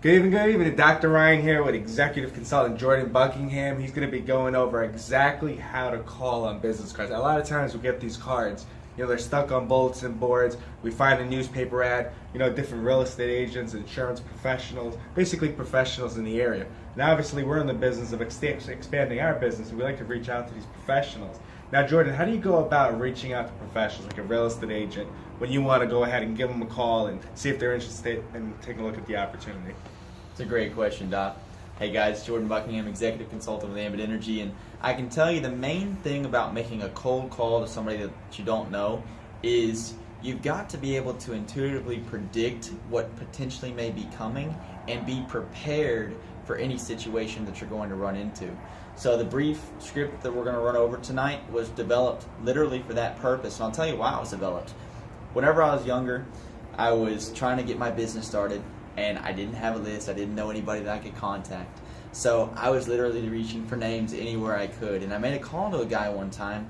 Good evening. Dr. Ryan here with Executive Consultant Jordan Buckingham. He's going to be going over exactly how to call on business cards. A lot of times we get these cards, they're stuck on bulletin boards. We find a newspaper ad, different real estate agents, insurance professionals, basically professionals in the area. And obviously we're in the business of expanding our business, and we like to reach out to these professionals. Now, Jordan, how do you go about reaching out to professionals like a real estate agent when you want to go ahead and give them a call and see if they're interested in taking a look at the opportunity? It's a great question, Doc. Hey guys, Jordan Buckingham, Executive Consultant with Ambit Energy, and I can tell you the main thing about making a cold call to somebody that you don't know is you've got to be able to intuitively predict what potentially may be coming and be prepared for any situation that you're going to run into. So the brief script that we're going to run over tonight was developed literally for that purpose, and I'll tell you why it was developed. Whenever I was younger, I was trying to get my business started, and I didn't have a list. I didn't know anybody that I could contact. So I was literally reaching for names anywhere I could. And I made a call to a guy one time,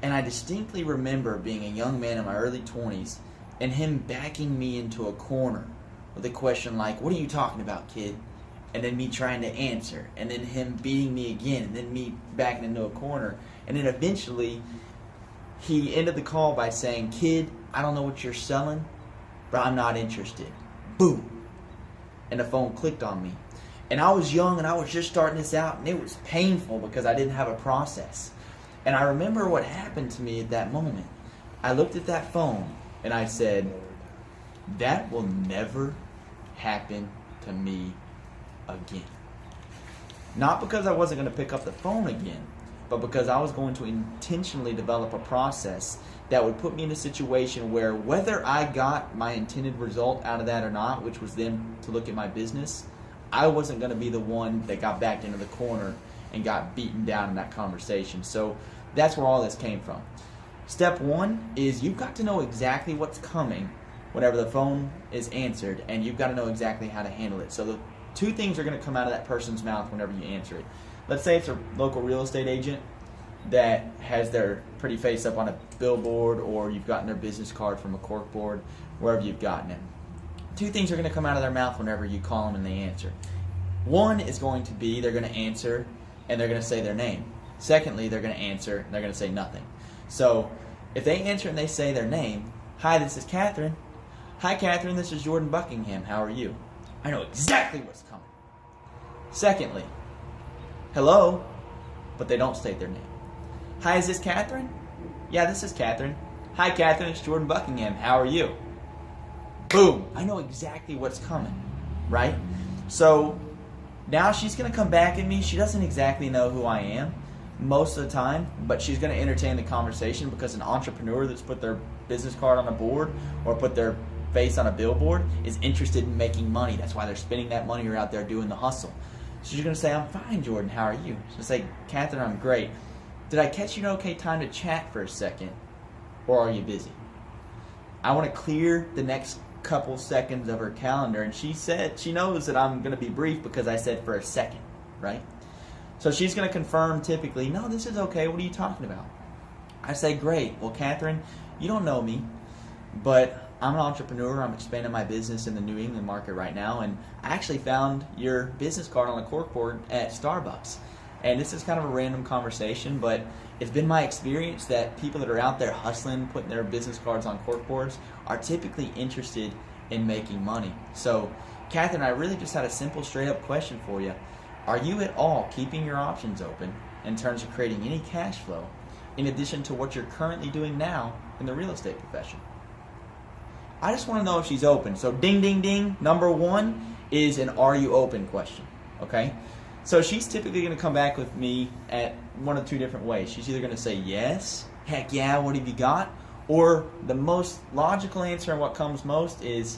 and I distinctly remember being a young man in my early 20s and him backing me into a corner with a question like, "What are you talking about, kid?" And then me trying to answer, and then him beating me again, and then me backing into a corner. And then eventually he ended the call by saying, "Kid, I don't know what you're selling, but I'm not interested." Boom. And the phone clicked on me. And I was young and I was just starting this out, and it was painful because I didn't have a process. And I remember what happened to me at that moment. I looked at that phone and I said, that will never happen to me again. Not because I wasn't going to pick up the phone again, but because I was going to intentionally develop a process that would put me in a situation where whether I got my intended result out of that or not, which was then to look at my business, I wasn't going to be the one that got backed into the corner and got beaten down in that conversation. So that's where all this came from. Step one is you've got to know exactly what's coming whenever the phone is answered, and you've got to know exactly how to handle it. So the two things are going to come out of that person's mouth whenever you answer it. Let's say it's a local real estate agent that has their pretty face up on a billboard, or you've gotten their business card from a cork board, wherever you've gotten it. Two things are going to come out of their mouth whenever you call them and they answer. One is going to be they're going to answer and they're going to say their name. Secondly, they're going to answer and they're going to say nothing. So if they answer and they say their name, "Hi, this is Catherine." "Hi, Catherine, this is Jordan Buckingham. How are you?" I know exactly what's coming. Secondly, "Hello," but they don't state their name. "Hi, is this Catherine?" "Yeah, this is Catherine." "Hi, Catherine, it's Jordan Buckingham. How are you?" Boom. I know exactly what's coming, right? So now she's going to come back at me. She doesn't exactly know who I am most of the time, but she's going to entertain the conversation because an entrepreneur that's put their business card on a board or put their face on a billboard is interested in making money. That's why they're spending that money or out there doing the hustle. So she's going to say, "I'm fine, Jordan. How are you?" She'll say, "Catherine, I'm great. Did I catch you an okay time to chat for a second, or are you busy?" I want to clear the next couple seconds of her calendar, and she said she knows that I'm going to be brief because I said for a second, right? So she's going to confirm typically, "No, this is okay. What are you talking about?" I say, "Great. Well, Catherine, you don't know me, but I'm an entrepreneur. I'm expanding my business in the New England market right now, and I actually found your business card on a corkboard at Starbucks. And this is kind of a random conversation, but it's been my experience that people that are out there hustling, putting their business cards on corkboards, are typically interested in making money. So, Catherine, I really just had a simple, straight-up question for you. Are you at all keeping your options open in terms of creating any cash flow in addition to what you're currently doing now in the real estate profession?" I just want to know if she's open. So ding, ding, ding. Number one is an "are you open" question, okay? So she's typically going to come back with me at one of two different ways. She's either going to say yes, heck yeah, what have you got? Or the most logical answer and what comes most is,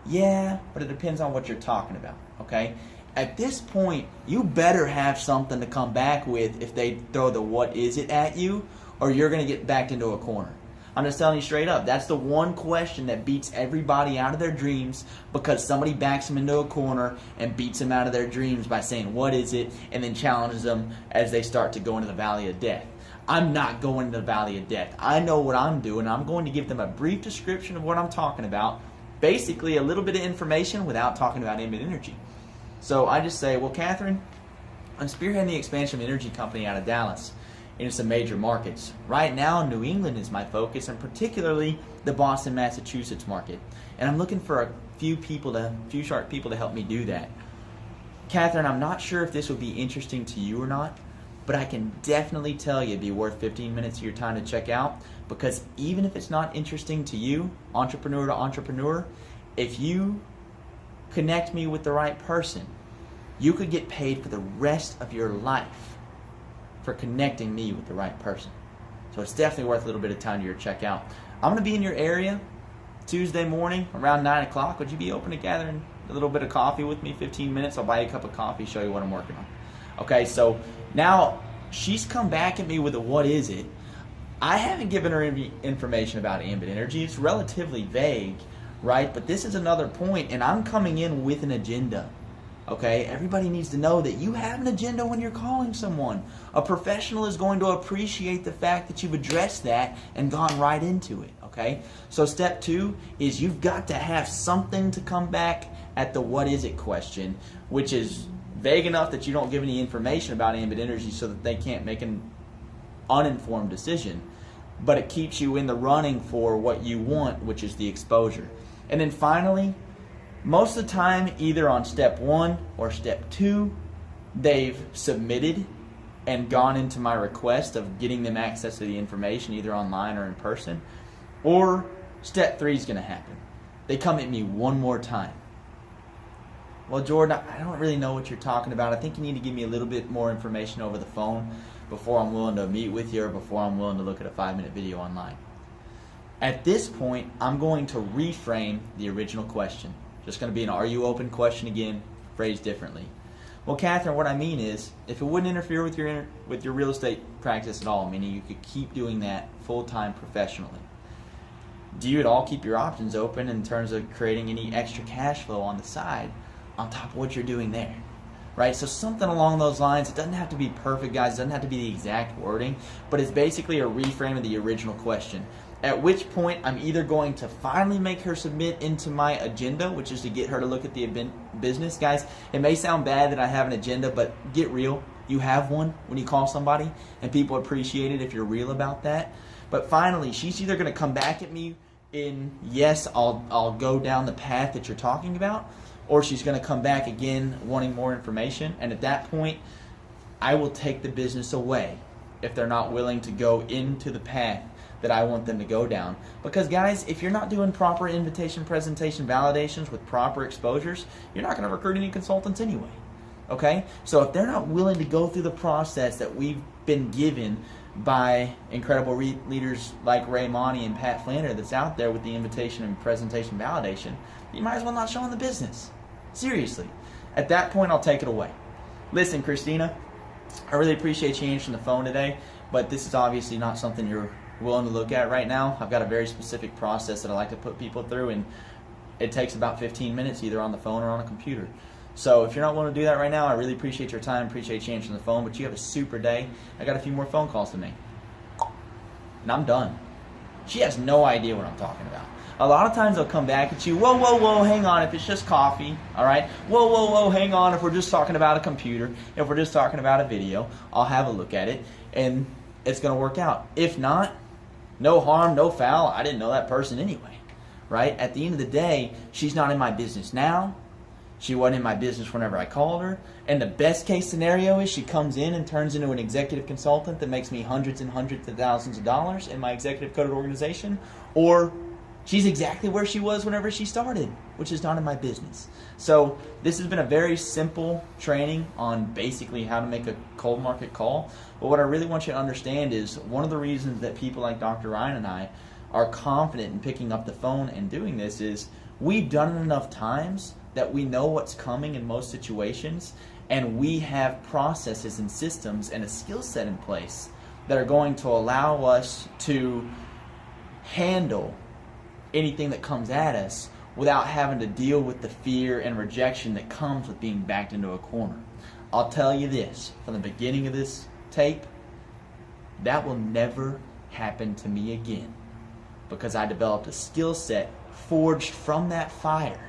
yeah, but it depends on what you're talking about, okay? At this point, you better have something to come back with if they throw the "what is it" at you, or you're going to get backed into a corner. I'm just telling you straight up, that's the one question that beats everybody out of their dreams because somebody backs them into a corner and beats them out of their dreams by saying, "What is it?" and then challenges them as they start to go into the valley of death. I'm not going to the valley of death. I know what I'm doing. I'm going to give them a brief description of what I'm talking about, basically a little bit of information without talking about ambient energy. So I just say, well, Catherine, I'm spearheading the expansion of an energy company out of Dallas into some major markets. Right now, New England is my focus, and particularly the Boston, Massachusetts market. And I'm looking for a few sharp people to help me do that. Catherine, I'm not sure if this would be interesting to you or not, but I can definitely tell you it'd be worth 15 minutes of your time to check out, because even if it's not interesting to you, entrepreneur to entrepreneur, if you connect me with the right person, you could get paid for the rest of your life for connecting me with the right person. So it's definitely worth a little bit of time to your checkout. I'm going to be in your area Tuesday morning around 9 o'clock. Would you be open to gathering a little bit of coffee with me, 15 minutes? I'll buy you a cup of coffee, show you what I'm working on. Okay, so now she's come back at me with a what is it. I haven't given her any information about ambit energy. It's relatively vague, right? But this is another point, and I'm coming in with an agenda. Okay, everybody needs to know that you have an agenda when you're calling someone. A professional is going to appreciate the fact that you've addressed that and gone right into it. Okay, so step 2 is you've got to have something to come back at the what is it question, which is vague enough that you don't give any information about ambit energy so that they can't make an uninformed decision, but it keeps you in the running for what you want, which is the exposure. And then finally, most of the time, either on step 1 or step 2, they've submitted and gone into my request of getting them access to the information either online or in person, or step 3 is going to happen. They come at me one more time. Well, Jordan, I don't really know what you're talking about. I think you need to give me a little bit more information over the phone before I'm willing to meet with you or before I'm willing to look at a 5-minute video online. At this point, I'm going to reframe the original question. Just going to be an are you open question again, phrased differently. Well, Catherine, what I mean is, if it wouldn't interfere with your real estate practice at all, meaning you could keep doing that full-time professionally, do you at all keep your options open in terms of creating any extra cash flow on the side on top of what you're doing there? Right? So something along those lines. It doesn't have to be perfect, guys. It doesn't have to be the exact wording, but it's basically a reframe of the original question. At which point, I'm either going to finally make her submit into my agenda, which is to get her to look at the business. Guys, it may sound bad that I have an agenda, but get real. You have one when you call somebody, and people appreciate it if you're real about that. But finally, she's either going to come back at me in, yes, I'll go down the path that you're talking about, or she's going to come back again wanting more information. And at that point, I will take the business away if they're not willing to go into the path that I want them to go down. Because guys, if you're not doing proper invitation, presentation, validations with proper exposures, you're not going to recruit any consultants anyway. Okay? So if they're not willing to go through the process that we've been given by incredible leaders like Ray Monty and Pat Flander that's out there with the invitation and presentation validation, you might as well not show them the business. Seriously. At that point, I'll take it away. Listen, Christina, I really appreciate you answering the phone today, but this is obviously not something you're willing to look at right now. I've got a very specific process that I like to put people through, and it takes about 15 minutes either on the phone or on a computer. So if you're not willing to do that right now, I really appreciate your time, appreciate you answering the phone, but you have a super day. I got a few more phone calls to make, and I'm done. She has no idea what I'm talking about. A lot of times they'll come back at you, whoa, whoa, whoa, hang on, if it's just coffee, all right? Whoa, whoa, whoa, hang on, if we're just talking about a computer, if we're just talking about a video, I'll have a look at it, and it's going to work out. If not, no harm, no foul. I didn't know that person anyway, right? At the end of the day, she's not in my business now. She wasn't in my business whenever I called her. And the best case scenario is she comes in and turns into an executive consultant that makes me hundreds and hundreds of thousands of dollars in my executive coded organization. Or she's exactly where she was whenever she started, which is not in my business. So this has been a very simple training on basically how to make a cold market call. But what I really want you to understand is one of the reasons that people like Dr. Ryan and I are confident in picking up the phone and doing this is we've done it enough times that we know what's coming in most situations, and we have processes and systems and a skill set in place that are going to allow us to handle anything that comes at us without having to deal with the fear and rejection that comes with being backed into a corner. I'll tell you this, from the beginning of this tape, that will never happen to me again, because I developed a skill set forged from that fire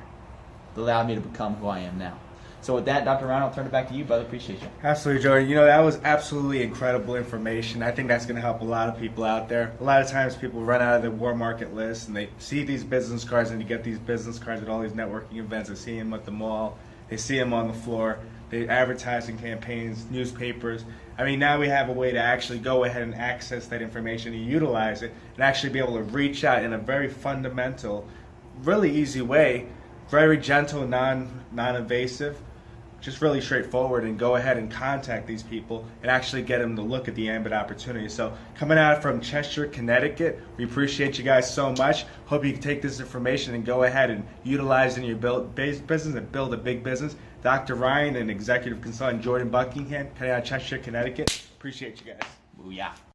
that allowed me to become who I am now. So with that, Dr. Ryan, I'll turn it back to you, brother. Appreciate you. Absolutely, Jordan. You know, that was absolutely incredible information. I think that's going to help a lot of people out there. A lot of times people run out of the war market list and they see these business cards, and you get these business cards at all these networking events. They see them at the mall. They see them on the floor. They advertising campaigns, newspapers. I mean, now we have a way to actually go ahead and access that information and utilize it and actually be able to reach out in a very fundamental, really easy way, very gentle, non-invasive, just really straightforward, and go ahead and contact these people and actually get them to look at the ambit opportunity. So coming out from Chester, Connecticut, we appreciate you guys so much. Hope you can take this information and go ahead and utilize it in your business and build a big business. Dr. Ryan and executive consultant Jordan Buckingham, coming out of Chester, Connecticut. Appreciate you guys. Booyah.